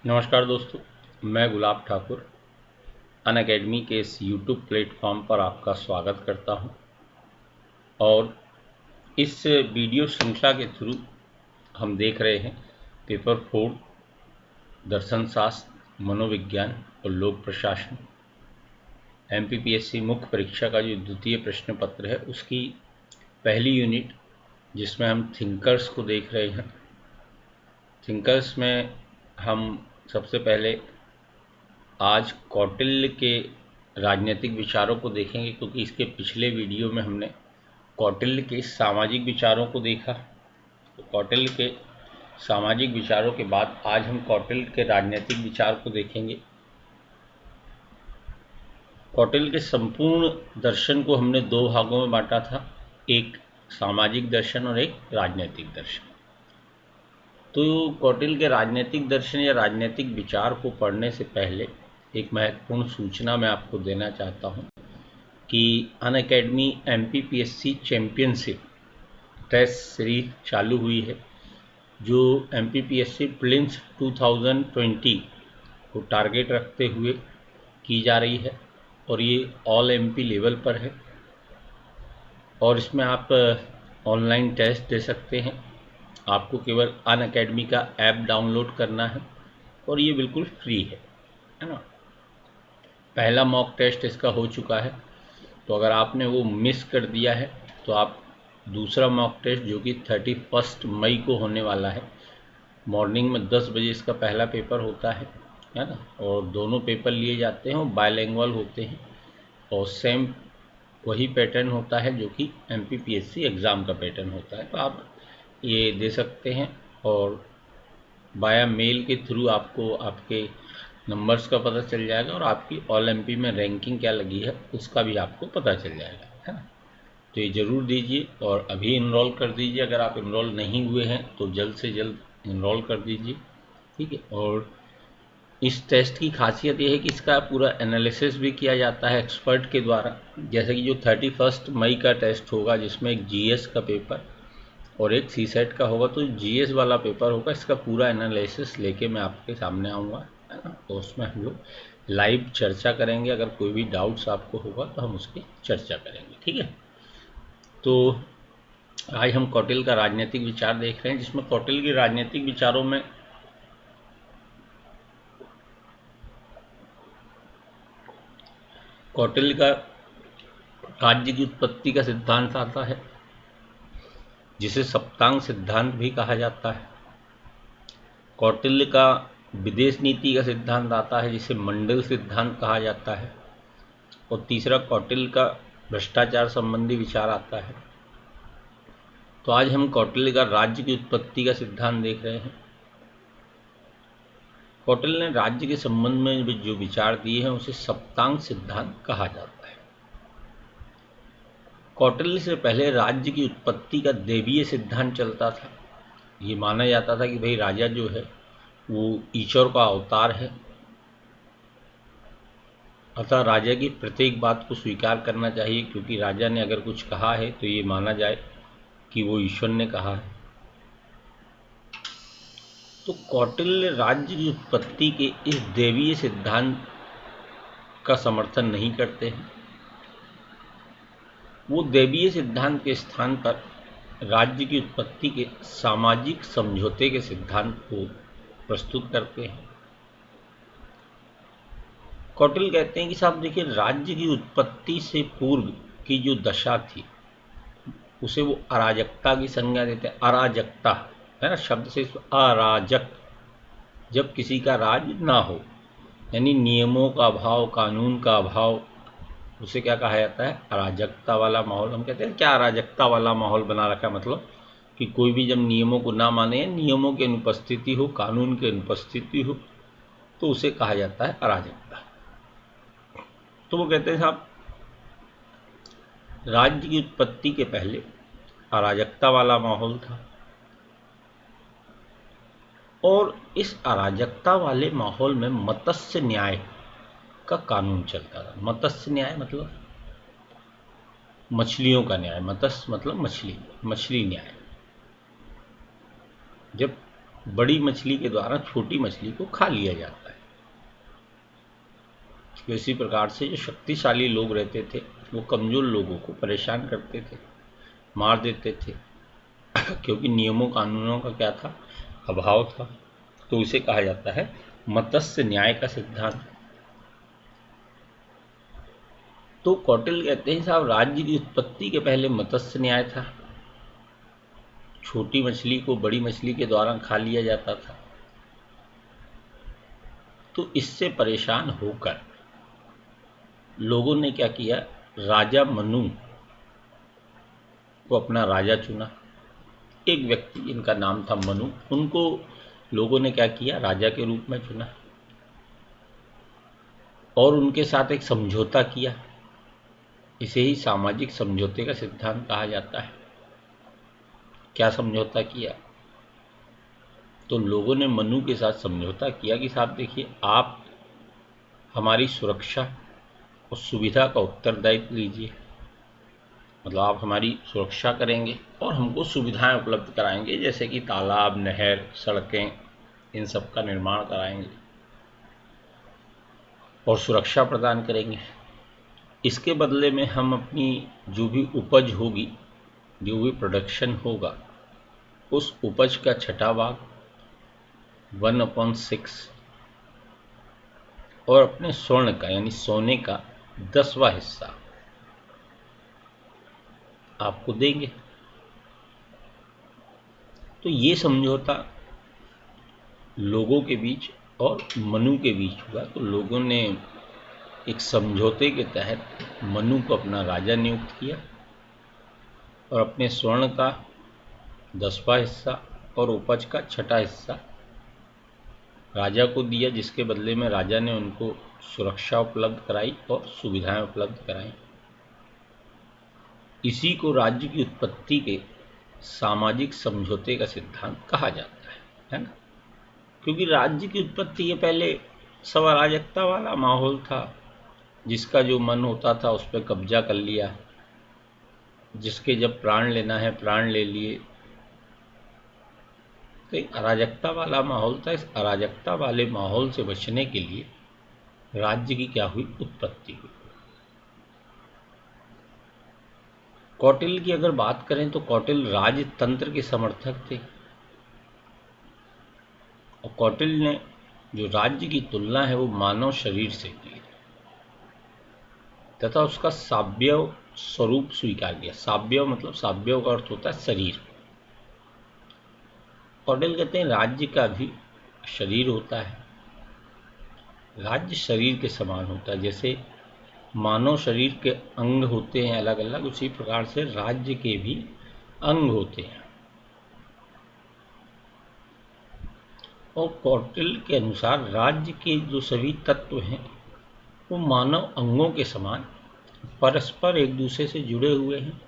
नमस्कार दोस्तों, मैं गुलाब ठाकुर अनअकैडमी के इस यूट्यूब प्लेटफॉर्म पर आपका स्वागत करता हूं। और इस वीडियो श्रृंखला के थ्रू हम देख रहे हैं पेपर 4 दर्शन शास्त्र, मनोविज्ञान और लोक प्रशासन एमपीपीएससी मुख्य परीक्षा का जो द्वितीय प्रश्न पत्र है उसकी पहली यूनिट, जिसमें हम थिंकर्स को देख रहे हैं। थिंकर्स में हम सबसे पहले आज कौटिल्य के राजनीतिक विचारों को देखेंगे, क्योंकि इसके पिछले वीडियो में हमने कौटिल्य के सामाजिक विचारों को देखा। तो कौटिल्य के सामाजिक विचारों के बाद आज हम कौटिल्य के राजनीतिक विचार को देखेंगे। कौटिल्य के संपूर्ण दर्शन को हमने दो भागों में बांटा था, एक सामाजिक दर्शन और एक राजनीतिक दर्शन। तो कौटिल्य के राजनीतिक दर्शन या राजनीतिक विचार को पढ़ने से पहले एक महत्वपूर्ण सूचना मैं आपको देना चाहता हूं कि Unacademy MPPSC championship test series चालू हुई है, जो एमपीपीएससी प्रीलिम्स 2020 को टारगेट रखते हुए की जा रही है और ये ऑल एमपी लेवल पर है। और इसमें आप ऑनलाइन टेस्ट दे सकते हैं। आपको केवल अनअकैडमी का ऐप डाउनलोड करना है और ये बिल्कुल फ्री है ना। पहला मॉक टेस्ट इसका हो चुका है, तो अगर आपने वो मिस कर दिया है तो आप दूसरा मॉक टेस्ट, जो कि 31 मई को होने वाला है, मॉर्निंग में 10 बजे इसका पहला पेपर होता है ना। और दोनों पेपर लिए जाते हैं और बायलैंग्वेज होते हैं और सेम वही पैटर्न होता है जो कि एमपीपीएससी एग्ज़ाम का पैटर्न होता है। तो आप ये दे सकते हैं और बाया मेल के थ्रू आपको आपके नंबर्स का पता चल जाएगा और आपकी ऑल एमपी में रैंकिंग क्या लगी है उसका भी आपको पता चल जाएगा, है ना। तो ये ज़रूर दीजिए और अभी इनरोल कर दीजिए। अगर आप इनरोल नहीं हुए हैं तो जल्द से जल्द इनरोल कर दीजिए, ठीक है। और इस टेस्ट की खासियत ये है कि इसका पूरा एनालिसिस भी किया जाता है एक्सपर्ट के द्वारा। जैसे कि जो 31 मई का टेस्ट होगा, जिसमें एक जीएस का पेपर और एक सीसेट का होगा, तो जीएस वाला पेपर होगा, इसका पूरा एनालिसिस लेके मैं आपके सामने आऊँगा, है ना। तो उसमें हम लोग लाइव चर्चा करेंगे। अगर कोई भी डाउट्स आपको होगा तो हम उसकी चर्चा करेंगे, ठीक है। तो आज हम कौटिल्य का राजनीतिक विचार देख रहे हैं, जिसमें कौटिल्य के राजनीतिक विचारों में कौटिल्य का राज्य की उत्पत्ति का सिद्धांत आता है, जिसे सप्तांग सिद्धांत भी कहा जाता है। कौटिल्य का विदेश नीति का सिद्धांत आता है, जिसे मंडल सिद्धांत कहा जाता है। और तीसरा कौटिल्य का भ्रष्टाचार संबंधी विचार आता है। तो आज हम कौटिल्य का राज्य की उत्पत्ति का सिद्धांत देख रहे हैं। कौटिल्य ने राज्य के संबंध में जो विचार दिए हैं उसे सप्तांग सिद्धांत कहा जाता है। कौटिल्य से पहले राज्य की उत्पत्ति का देवीय सिद्धांत चलता था। ये माना जाता था कि भाई राजा जो है वो ईश्वर का अवतार है, अतः राजा की प्रत्येक बात को स्वीकार करना चाहिए, क्योंकि राजा ने अगर कुछ कहा है तो ये माना जाए कि वो ईश्वर ने कहा है। तो कौटिल्य राज्य की उत्पत्ति के इस देवीय सिद्धांत का समर्थन नहीं करते हैं। वो देवीय सिद्धांत के स्थान पर राज्य की उत्पत्ति के सामाजिक समझौते के सिद्धांत को प्रस्तुत करते हैं। कौटिल्य कहते हैं कि साहब देखिए, राज्य की उत्पत्ति से पूर्व की जो दशा थी उसे वो अराजकता की संज्ञा देते हैं। अराजकता है ना, शब्द से अराजक, जब किसी का राज ना हो, यानी नियमों का अभाव, कानून का अभाव, उसे क्या कहा जाता है? अराजकता वाला माहौल। हम कहते हैं क्या अराजकता वाला माहौल बना रखा है, मतलब कि कोई भी जब नियमों को ना माने, नियमों की अनुपस्थिति हो, कानून की अनुपस्थिति हो, तो उसे कहा जाता है अराजकता। तो वो कहते हैं साहब, राज्य की उत्पत्ति के पहले अराजकता वाला माहौल था और इस अराजकता वाले माहौल में मत्स्य न्याय का कानून चलता था। मत्स्य न्याय मतलब मछलियों का न्याय, मत्स्य मतलब मछली, मछली न्याय। जब बड़ी मछली के द्वारा छोटी मछली को खा लिया जाता है। तो इसी प्रकार से जो शक्तिशाली लोग रहते थे वो कमजोर लोगों को परेशान करते थे, मार देते थे क्योंकि नियमों कानूनों का क्या था, अभाव था। तो इसे कहा जाता है मत्स्य न्याय का सिद्धांत। तो कौटिल्य कहते हैं साहब राज्य की उत्पत्ति के पहले मत्स्य न्याय था, छोटी मछली को बड़ी मछली के द्वारा खा लिया जाता था। तो इससे परेशान होकर लोगों ने क्या किया, राजा मनु को अपना राजा चुना। एक व्यक्ति जिनका नाम था मनु, उनको लोगों ने क्या किया, राजा के रूप में चुना और उनके साथ एक समझौता किया। इसे ही सामाजिक समझौते का सिद्धांत कहा जाता है। क्या समझौता किया, तो लोगों ने मनु के साथ समझौता किया कि साहब देखिए, आप हमारी सुरक्षा और सुविधा का उत्तरदायित्व लीजिए, मतलब आप हमारी सुरक्षा करेंगे और हमको सुविधाएं उपलब्ध कराएंगे, जैसे कि तालाब, नहर, सड़कें, इन सब का निर्माण कराएंगे और सुरक्षा प्रदान करेंगे। इसके बदले में हम अपनी जो भी उपज होगी, जो भी प्रोडक्शन होगा, उस उपज का छठा भाग 1/6 और अपने स्वर्ण का यानी सोने का 10वां हिस्सा आपको देंगे। तो ये समझौता लोगों के बीच और मनु के बीच हुआ। तो लोगों ने एक समझौते के तहत मनु को अपना राजा नियुक्त किया और अपने स्वर्ण का 10वां हिस्सा और उपज का छठा हिस्सा राजा को दिया, जिसके बदले में राजा ने उनको सुरक्षा उपलब्ध कराई और सुविधाएं उपलब्ध कराई। इसी को राज्य की उत्पत्ति के सामाजिक समझौते का सिद्धांत कहा जाता है ना। क्योंकि राज्य की उत्पत्ति के पहले सब अराजकता वाला माहौल था, जिसका जो मन होता था उस पर कब्जा कर लिया, जिसके जब प्राण लेना है प्राण ले लिए। तो एक अराजकता वाला माहौल था। इस अराजकता वाले माहौल से बचने के लिए राज्य की क्या हुई, उत्पत्ति हुई। कौटिल्य की अगर बात करें तो कौटिल्य राजतंत्र के समर्थक थे और कौटिल्य ने जो राज्य की तुलना है वो मानव शरीर से की तथा उसका साव्यव स्वरूप स्वीकार किया। साव्यव मतलब, साव्यव का अर्थ होता है शरीर। कौटिल्य कहते हैं राज्य का भी शरीर होता है, राज्य शरीर के समान होता है। जैसे मानव शरीर के अंग होते हैं अलग अलग, उसी प्रकार से राज्य के भी अंग होते हैं। और कौटिल्य के अनुसार राज्य के जो सभी तत्व हैं वो मानव अंगों के समान परस्पर एक दूसरे से जुड़े हुए हैं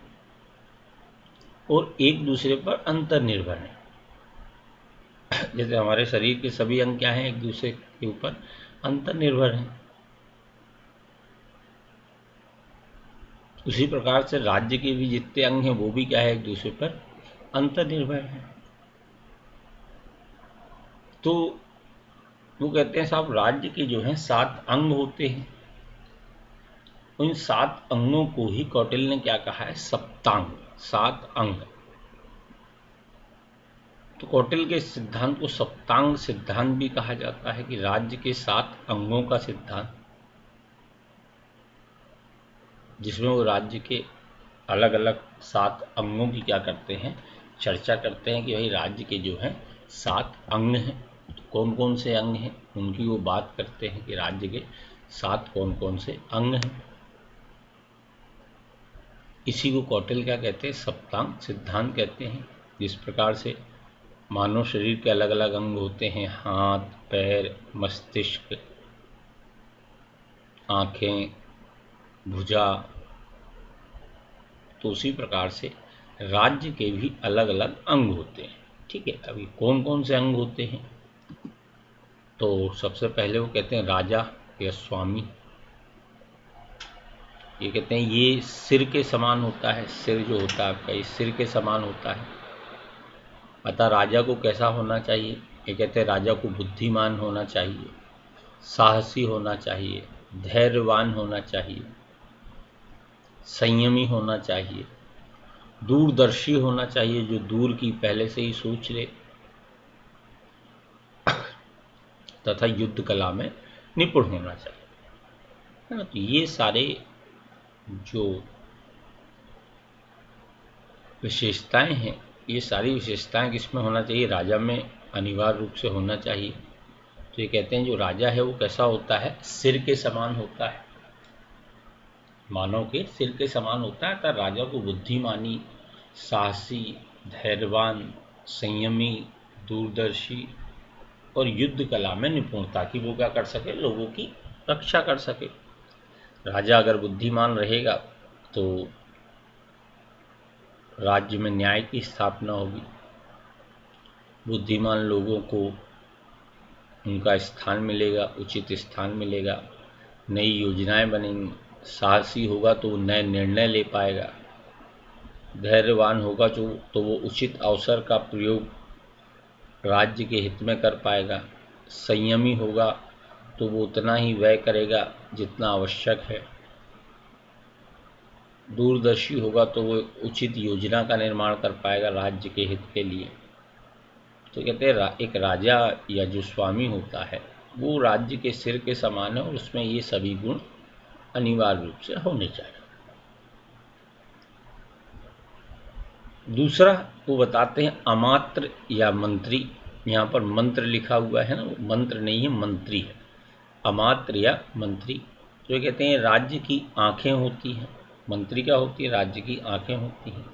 और एक दूसरे पर अंतर्निर्भर हैं। जैसे हमारे शरीर के सभी अंग क्या हैं, एक दूसरे के ऊपर अंतर्निर्भर हैं। उसी प्रकार से राज्य के भी जितने अंग हैं वो भी क्या है, एक दूसरे पर अंतर्निर्भर हैं। तो वो कहते हैं साहब राज्य के जो हैं 7 अंग होते हैं। उन 7 अंगों को ही कौटिल्य ने क्या कहा है, सप्तांग, 7 अंग। तो कौटिल्य के सिद्धांत को सप्तांग सिद्धांत भी कहा जाता है कि राज्य के 7 अंगों का सिद्धांत, जिसमें वो राज्य के अलग अलग 7 अंगों की क्या करते हैं, चर्चा करते हैं कि भाई राज्य के जो हैं 7 अंग हैं। तो कौन कौन से अंग हैं उनकी वो बात करते हैं कि राज्य के 7 कौन कौन से अंग हैं। इसी को कौटिल्य क्या कहते हैं, सप्तांग सिद्धांत कहते हैं। जिस प्रकार से मानव शरीर के अलग अलग अंग होते हैं, हाथ, पैर, मस्तिष्क, आँखें, भुजा, तो उसी प्रकार से राज्य के भी अलग अलग अंग होते हैं। ठीक है, अभी कौन कौन से अंग होते हैं, तो सबसे पहले वो कहते हैं राजा या स्वामी। ये कहते हैं ये सिर के समान होता है, सिर जो होता है आपका, ये सिर के समान होता है। अतः राजा को कैसा होना चाहिए? ये कहते हैं राजा को बुद्धिमान होना चाहिए, साहसी होना चाहिए, धैर्यवान होना चाहिए, संयमी होना चाहिए, दूरदर्शी होना चाहिए, जो दूर की पहले से ही सोच ले, तथा युद्ध कला में निपुण होना चाहिए, है ना। तो ये सारे जो विशेषताएं हैं, ये सारी विशेषताएं किसमें होना चाहिए? राजा में अनिवार्य रूप से होना चाहिए। तो ये कहते हैं जो राजा है वो कैसा होता है? सिर के समान होता है, मानव के सिर के समान होता है। तब राजा को बुद्धिमानी, साहसी, धैर्यवान, संयमी, दूरदर्शी और युद्ध कला में निपुणता की वो क्या कर सके? लोगों की रक्षा कर सके। राजा अगर बुद्धिमान रहेगा तो राज्य में न्याय की स्थापना होगी, बुद्धिमान लोगों को उनका स्थान मिलेगा, उचित स्थान मिलेगा, नई योजनाएं बनेंगी। साहसी होगा तो वो नए निर्णय ले पाएगा, धैर्यवान होगा तो वो उचित अवसर का प्रयोग राज्य के हित में कर पाएगा, संयमी होगा तो वो उतना ही व्यय करेगा जितना आवश्यक है, दूरदर्शी होगा तो वो उचित योजना का निर्माण कर पाएगा राज्य के हित के लिए। तो कहते हैं एक राजा या जो स्वामी होता है वो राज्य के सिर के समान है और उसमें ये सभी गुण अनिवार्य रूप से होने चाहिए। दूसरा वो बताते हैं अमात्र या मंत्री। यहाँ पर मंत्र लिखा हुआ है ना, वो मंत्र नहीं है, मंत्री है। अमात्र या मंत्री, जो कहते हैं राज्य की आंखें होती हैं। मंत्री क्या होती है? राज्य की आंखें होती हैं।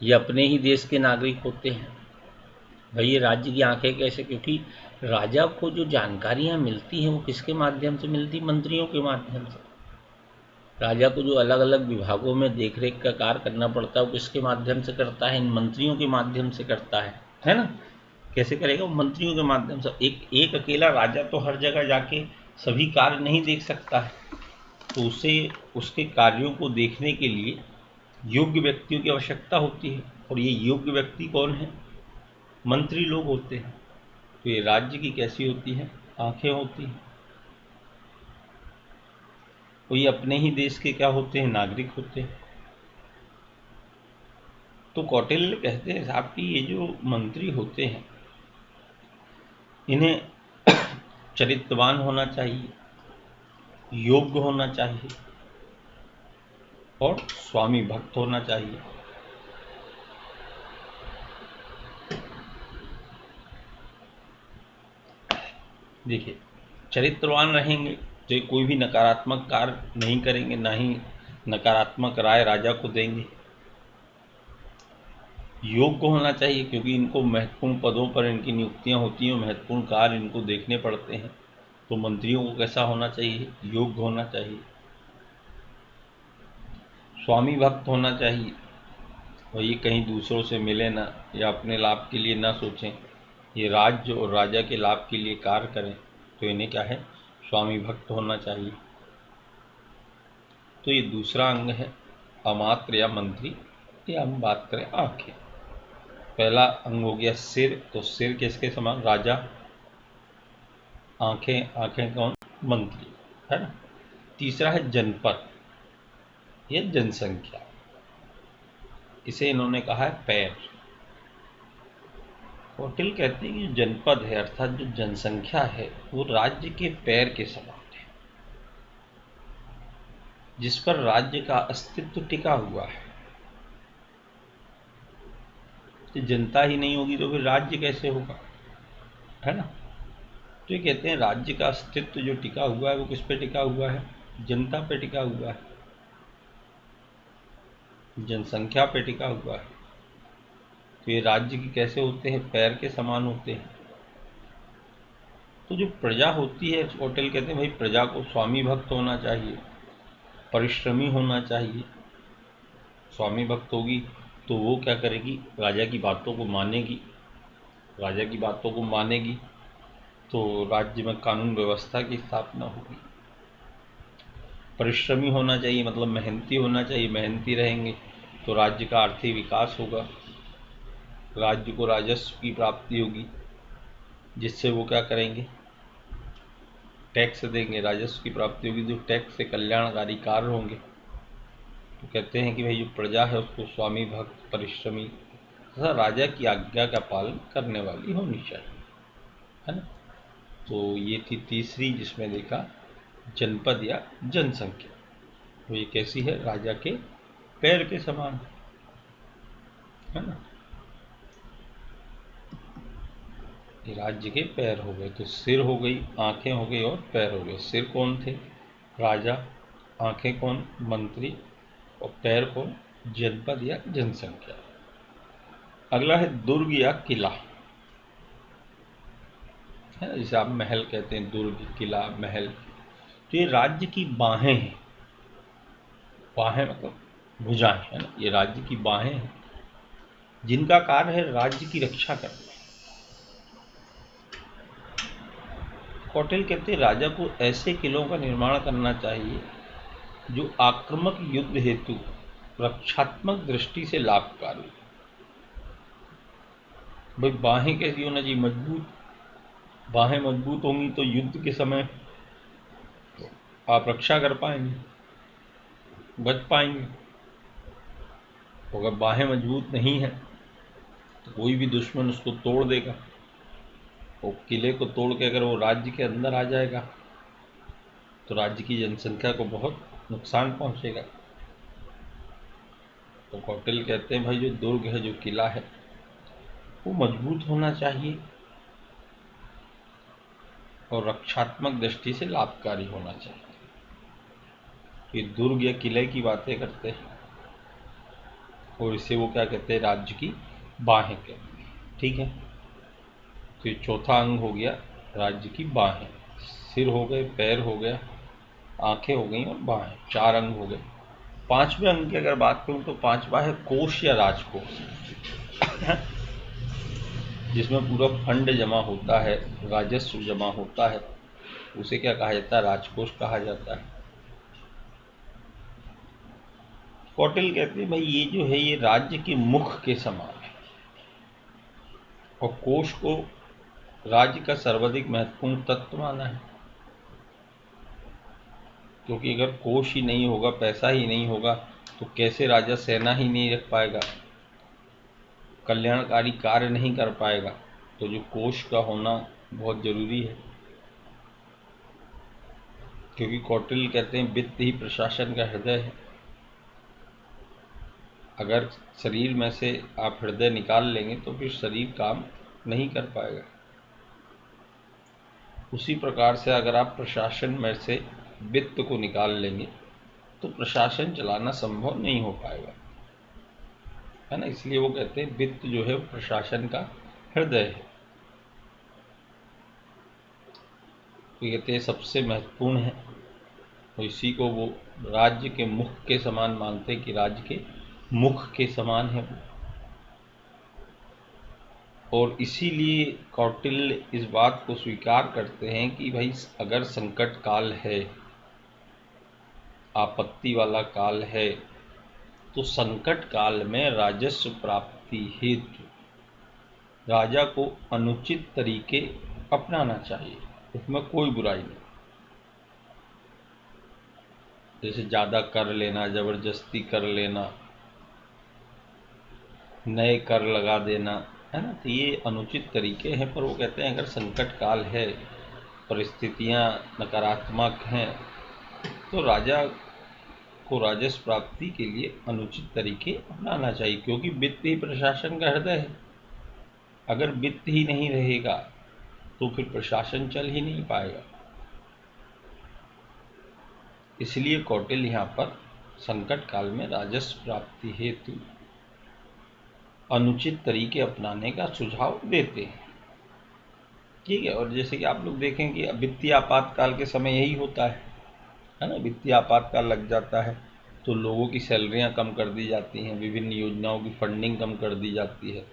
ये अपने ही देश के नागरिक होते हैं। भाई ये राज्य की आंखें कैसे? क्योंकि राजा को जो जानकारियां मिलती हैं वो किसके माध्यम से मिलती? मंत्रियों के माध्यम से। राजा को जो अलग अलग विभागों में देखरेख का कार्य करना पड़ता है वो किसके माध्यम से करता है? इन मंत्रियों के माध्यम से करता है ना। कैसे करेगा? वो मंत्रियों के माध्यम से। एक अकेला राजा तो हर जगह जाके सभी कार्य नहीं देख सकता है, तो उसे उसके कार्यों को देखने के लिए योग्य व्यक्तियों की आवश्यकता होती है। और ये योग्य व्यक्ति कौन है? मंत्री लोग होते हैं। तो ये राज्य की कैसी होती है? आंखें होती हैं। तो ये अपने ही देश के क्या होते हैं? नागरिक होते हैं। तो कौटिल्य कहते हैं साहब कि ये जो मंत्री होते हैं इन्हें चरित्रवान होना चाहिए, योग्य होना चाहिए और स्वामी भक्त होना चाहिए। देखिए, चरित्रवान रहेंगे तो कोई भी नकारात्मक कार्य नहीं करेंगे, ना ही नकारात्मक राय राजा को देंगे। योग्य होना चाहिए क्योंकि इनको महत्वपूर्ण पदों पर इनकी नियुक्तियां होती हैं, महत्वपूर्ण कार्य इनको देखने पड़ते हैं। तो मंत्रियों को कैसा होना चाहिए? योग्य होना चाहिए। स्वामी भक्त होना चाहिए, और ये कहीं दूसरों से मिले ना या अपने लाभ के लिए ना सोचें, ये राज्य और राजा के लाभ के लिए कार्य करें। तो इन्हें क्या है? स्वामी भक्त होना चाहिए। तो ये दूसरा अंग है अमात्र या मंत्री। या हम बात करें आंखें। पहला अंग हो गया सिर, तो सिर किसके समान? राजा। आंखें, आंखें कौन? मंत्री, है ना। तीसरा है जनपद या जनसंख्या, इसे इन्होंने कहा है पैर। कौटिल्य कहते हैं कि जनपद है अर्थात जो जनसंख्या है वो राज्य के पैर के समान है, जिस पर राज्य का अस्तित्व टिका हुआ है। तो जनता ही नहीं होगी तो फिर राज्य कैसे होगा, है ना। तो ये कहते हैं राज्य का अस्तित्व जो टिका हुआ है वो किस पे टिका हुआ है? जनता पे टिका हुआ है, जनसंख्या पे टिका हुआ है। तो ये राज्य की कैसे होते हैं? पैर के समान होते हैं। तो जो प्रजा होती है, कौटिल्य कहते हैं भाई प्रजा को स्वामी भक्त होना चाहिए, परिश्रमी होना चाहिए। स्वामी भक्त होगी तो वो क्या करेगी? राजा की बातों को मानेगी। राजा की बातों को मानेगी तो राज्य में कानून व्यवस्था की स्थापना होगी। परिश्रमी होना चाहिए मतलब मेहनती होना चाहिए, मेहनती रहेंगे तो राज्य का आर्थिक विकास होगा। राज्य को राजस्व की प्राप्ति होगी, जिससे वो क्या करेंगे, टैक्स देंगे, राजस्व की प्राप्ति होगी, जो टैक्स से कल्याणकारी कार्य होंगे। तो कहते हैं कि भाई जो प्रजा है उसको स्वामी भक्त, परिश्रमी तथा राजा की आज्ञा का पालन करने वाली होनी चाहिए, है ना। तो ये थी तीसरी, जिसमें देखा जनपद या जनसंख्या। तो ये कैसी है, राजा के पैर के समान, है ना। ये राज्य के पैर हो गए, तो सिर हो गई, आंखें हो गई और पैर हो गए। सिर कौन थे, राजा, आंखें कौन, मंत्री, और पैर कौन, जनपद या जनसंख्या। अगला है दुर्ग या किला, है ना, जिसे आप महल कहते हैं, दुर्ग, किला, महल। तो ये राज्य की बाहें हैं, बाहें मतलब भुजाएं, है ना, ये राज्य की बाहें हैं, जिनका कार्य है राज्य की रक्षा करना। कौटिल्य कहते हैं राजा को ऐसे किलों का निर्माण करना चाहिए जो आक्रामक युद्ध हेतु रक्षात्मक दृष्टि से लाभकारी। भाई बाहें कैसी होना चाहिए, मजबूत। बाहें मजबूत होंगी तो युद्ध के समय आप रक्षा कर पाएंगे, बच पाएंगे। तो अगर बाहें मजबूत नहीं है तो कोई भी दुश्मन उसको तोड़ देगा, और किले को तोड़ के अगर वो राज्य के अंदर आ जाएगा तो राज्य की जनसंख्या को बहुत नुकसान पहुंचेगा। तो कौटिल्य कहते हैं भाई जो दुर्ग है, जो किला है, वो मजबूत होना चाहिए और रक्षात्मक दृष्टि से लाभकारी होना चाहिए। ये दुर्ग या किले की बातें करते हैं और इसे वो क्या कहते हैं, राज्य की बाहें कहते हैं, ठीक है। तो ये चौथा अंग हो गया राज्य की बाहें। सिर हो गए, पैर हो गया, आंखें हो गई और बाहें, चार अंग हो गए। पांचवें अंग की अगर बात करूं तो पांचवा है कोष या राजकोष, जिसमें पूरा फंड जमा होता है, राजस्व जमा होता है, उसे क्या कहा जाता है, राजकोष कहा जाता है। कौटिल्य कहते हैं भाई ये जो है ये राज्य के मुख के समान है, और कोष को राज्य का सर्वाधिक महत्वपूर्ण तत्व माना है। क्योंकि अगर कोष ही नहीं होगा, पैसा ही नहीं होगा, तो कैसे राजा सेना ही नहीं रख पाएगा, कल्याणकारी कार्य नहीं कर पाएगा। तो जो कोष का होना बहुत जरूरी है, क्योंकि कौटिल्य कहते हैं वित्त ही प्रशासन का हृदय है। अगर शरीर में से आप हृदय निकाल लेंगे तो फिर शरीर काम नहीं कर पाएगा। उसी प्रकार से अगर आप प्रशासन में से वित्त को निकाल लेंगे तो प्रशासन चलाना संभव नहीं हो पाएगा, है ना। इसलिए वो कहते हैं वित्त जो है प्रशासन का हृदय है। तो कहते हैं सबसे महत्वपूर्ण है, और इसी को वो राज्य के मुख के समान मानते हैं कि राज्य के मुख के समान है वो। और इसीलिए कौटिल्य इस बात को स्वीकार करते हैं कि भाई अगर संकट काल है, आपत्ति वाला काल है, तो संकट काल में राजस्व प्राप्ति हेतु राजा को अनुचित तरीके अपनाना चाहिए, उसमें कोई बुराई नहीं। जैसे ज़्यादा कर लेना, जबरदस्ती कर लेना, नए कर लगा देना, है ना, तो ये अनुचित तरीके हैं। पर वो कहते हैं अगर संकट काल है, परिस्थितियां नकारात्मक हैं, तो राजा को राजस्व प्राप्ति के लिए अनुचित तरीके अपनाना चाहिए, क्योंकि वित्त ही प्रशासन का हृदय है। अगर वित्त ही नहीं रहेगा तो फिर प्रशासन चल ही नहीं पाएगा। इसलिए कौटिल्य यहाँ पर संकट काल में राजस्व प्राप्ति हेतु अनुचित तरीके अपनाने का सुझाव देते हैं, ठीक है। और जैसे कि आप लोग देखें कि वित्तीय आपातकाल के समय यही होता है ना, वित्तीय आपातकाल लग जाता है तो लोगों की सैलरियां कम कर दी जाती हैं, विभिन्न योजनाओं की फंडिंग कम कर दी जाती है,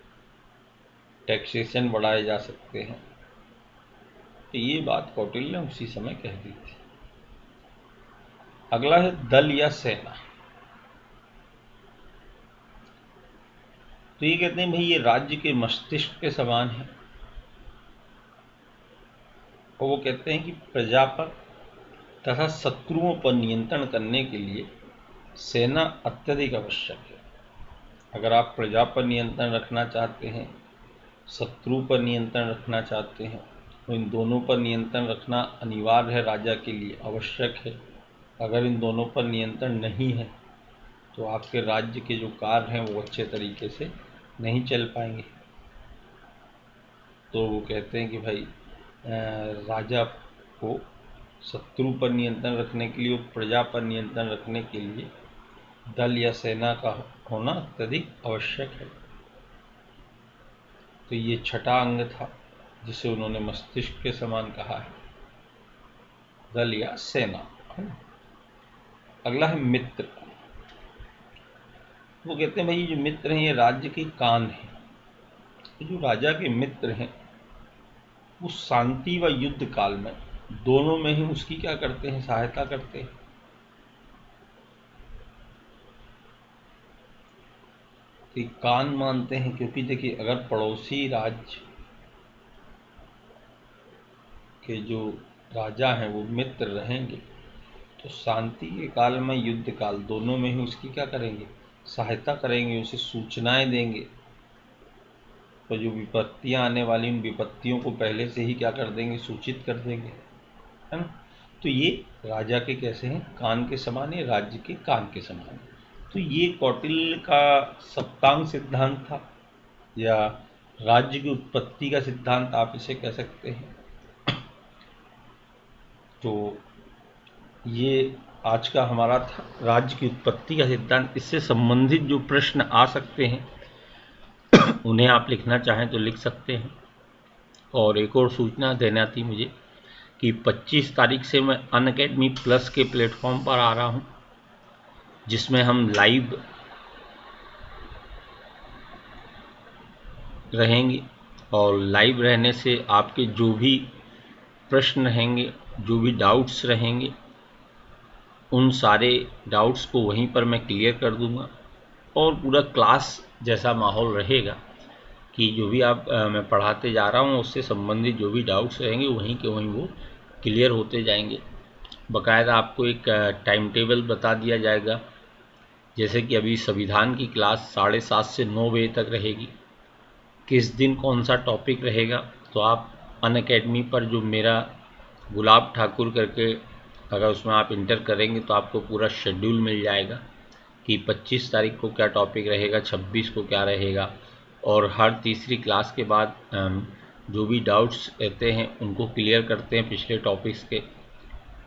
टैक्सेशन बढ़ाए जा सकते हैं। तो ये बात कौटिल्य ने उसी समय कह दी थी। अगला है दल या सेना। तो ये कहते हैं भाई ये राज्य के मस्तिष्क के समान है, और वो कहते हैं कि प्रजा पर तथा शत्रुओं पर नियंत्रण करने के लिए सेना अत्यधिक आवश्यक है। अगर आप प्रजा पर नियंत्रण रखना चाहते हैं, शत्रु पर नियंत्रण रखना चाहते हैं, तो इन दोनों पर नियंत्रण रखना अनिवार्य है, राजा के लिए आवश्यक है। अगर इन दोनों पर नियंत्रण नहीं है तो आपके राज्य के जो कार्य हैं वो अच्छे तरीके से नहीं चल पाएंगे। तो वो कहते हैं कि भाई राजा को शत्रु पर नियंत्रण रखने के लिए, प्रजा पर नियंत्रण रखने के लिए दल या सेना का होना अत्यधिक आवश्यक है। तो ये छठा अंग था जिसे उन्होंने मस्तिष्क के समान कहा है, दल या सेना। अगला है मित्र। वो कहते हैं भाई जो मित्र हैं ये राज्य के कान हैं। जो राजा के मित्र हैं वो शांति व युद्ध काल में दोनों में ही उसकी क्या करते हैं, सहायता करते हैं। तो कान मानते हैं क्योंकि देखिए अगर पड़ोसी राज्य के जो राजा हैं वो मित्र रहेंगे तो शांति के काल में युद्ध काल दोनों में ही उसकी क्या करेंगे, सहायता करेंगे, उसे सूचनाएं देंगे। तो जो विपत्तियां आने वाली उन विपत्तियों को पहले से ही क्या कर देंगे, सूचित कर देंगे, है ना। तो ये राजा के कैसे हैं, कान के समान है, राज्य के कान के समान है। तो ये कौटिल्य का सप्तांग सिद्धांत था, या राज्य की उत्पत्ति का सिद्धांत आप इसे कह सकते हैं। तो ये आज का हमारा था राज्य की उत्पत्ति का सिद्धांत। इससे संबंधित जो प्रश्न आ सकते हैं उन्हें आप लिखना चाहें तो लिख सकते हैं। और एक और सूचना देना थी मुझे कि 25 तारीख से मैं अनअकैडमी प्लस के प्लेटफॉर्म पर आ रहा हूं, जिसमें हम लाइव रहेंगे। और लाइव रहने से आपके जो भी प्रश्न रहेंगे, जो भी डाउट्स रहेंगे, उन सारे डाउट्स को वहीं पर मैं क्लियर कर दूंगा। और पूरा क्लास जैसा माहौल रहेगा कि जो भी मैं पढ़ाते जा रहा हूँ उससे संबंधित जो भी डाउट्स रहेंगे वहीं के वहीं वो क्लियर होते जाएंगे। बाकायदा आपको एक टाइम टेबल बता दिया जाएगा, जैसे कि अभी संविधान की क्लास 7:30 से 9 बजे तक रहेगी। किस दिन कौन सा टॉपिक रहेगा तो आप अनअकैडमी पर जो मेरा गुलाब ठाकुर करके अगर उसमें आप इंटर करेंगे तो आपको पूरा शेड्यूल मिल जाएगा कि 25 तारीख को क्या टॉपिक रहेगा, 26 को क्या रहेगा। और हर तीसरी क्लास के बाद जो भी डाउट्स रहते हैं उनको क्लियर करते हैं पिछले टॉपिक्स के।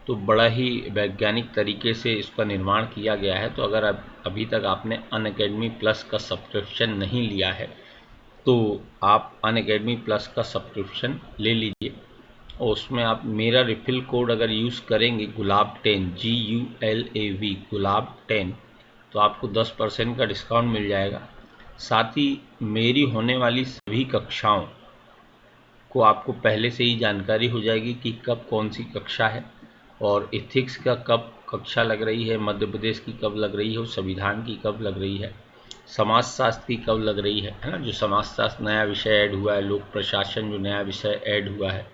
तो बड़ा ही वैज्ञानिक तरीके से इसका निर्माण किया गया है। तो अगर अभी तक आपने अनअकैडमी प्लस का सब्सक्रिप्शन नहीं लिया है तो आप अनअकैडमी प्लस का सब्सक्रिप्शन ले लीजिए, और उसमें आप मेरा रिफिल कोड अगर यूज़ करेंगे गुलाब10 GULAV गुलाब10 तो आपको 10% का डिस्काउंट मिल जाएगा। साथ ही मेरी होने वाली सभी कक्षाओं को आपको पहले से ही जानकारी हो जाएगी कि कब कौन सी कक्षा है, और एथिक्स का कब कक्षा लग रही है, मध्य प्रदेश की कब लग रही है, और संविधान की कब लग रही है, समाजशास्त्र की कब लग रही है ना। जो समाजशास्त्र नया विषय ऐड हुआ है, लोक प्रशासन जो नया विषय ऐड हुआ है,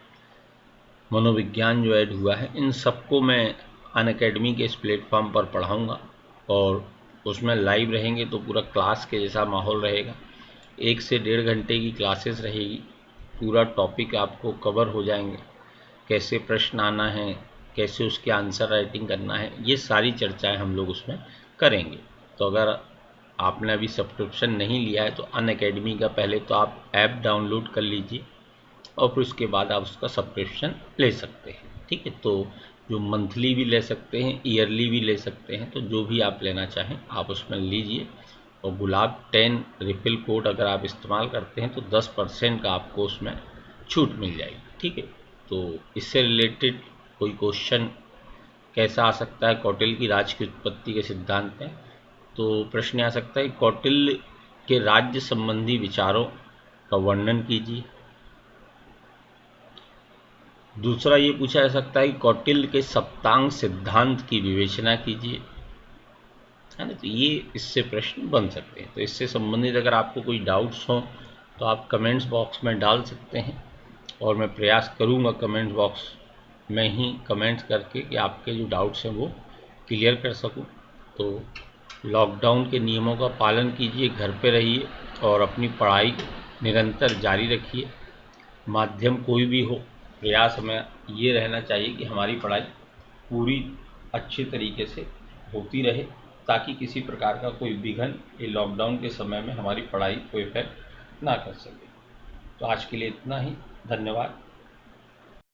मनोविज्ञान जो ऐड हुआ है, इन सबको मैं अनअकैडमी के इस प्लेटफॉर्म पर पढ़ाऊँगा। और उसमें लाइव रहेंगे तो पूरा क्लास के जैसा माहौल रहेगा। 1 से 1.5 घंटे की क्लासेस रहेगी, पूरा टॉपिक आपको कवर हो जाएंगे, कैसे प्रश्न आना है, कैसे उसके आंसर राइटिंग करना है, ये सारी चर्चाएं हम लोग उसमें करेंगे। तो अगर आपने अभी सब्सक्रिप्शन नहीं लिया है तो अनअकैडमी का पहले तो आप ऐप डाउनलोड कर लीजिए और फिर उसके बाद आप उसका सब्सक्रिप्शन ले सकते हैं, ठीक है। तो जो मंथली भी ले सकते हैं, ईयरली भी ले सकते हैं, तो जो भी आप लेना चाहें आप उसमें लीजिए। और गुलाब10 रिफिल कोड अगर आप इस्तेमाल करते हैं तो 10% का आपको उसमें छूट मिल जाएगी, ठीक है। तो इससे रिलेटेड कोई क्वेश्चन कैसा आ सकता है कौटिल्य की राज्य की उत्पत्ति के सिद्धांत में, तो प्रश्न आ सकता है कौटिल्य के राज्य संबंधी विचारों का वर्णन कीजिए। दूसरा ये पूछा जा सकता है कि कौटिल्य के सप्तांग सिद्धांत की विवेचना कीजिए। है ना। तो ये इससे प्रश्न बन सकते हैं। तो इससे संबंधित अगर आपको कोई डाउट्स हों तो आप कमेंट्स बॉक्स में डाल सकते हैं, और मैं प्रयास करूँगा कमेंट्स बॉक्स में ही कमेंट्स करके कि आपके जो डाउट्स हैं वो क्लियर कर सकूँ। तो लॉकडाउन के नियमों का पालन कीजिए, घर पे रहिए और अपनी पढ़ाई निरंतर जारी रखिए। माध्यम कोई भी हो, प्रयास हमें ये रहना चाहिए कि हमारी पढ़ाई पूरी अच्छे तरीके से होती रहे, ताकि किसी प्रकार का कोई विघ्न ये लॉकडाउन के समय में हमारी पढ़ाई को इफेक्ट ना कर सके। तो आज के लिए इतना ही। धन्यवाद।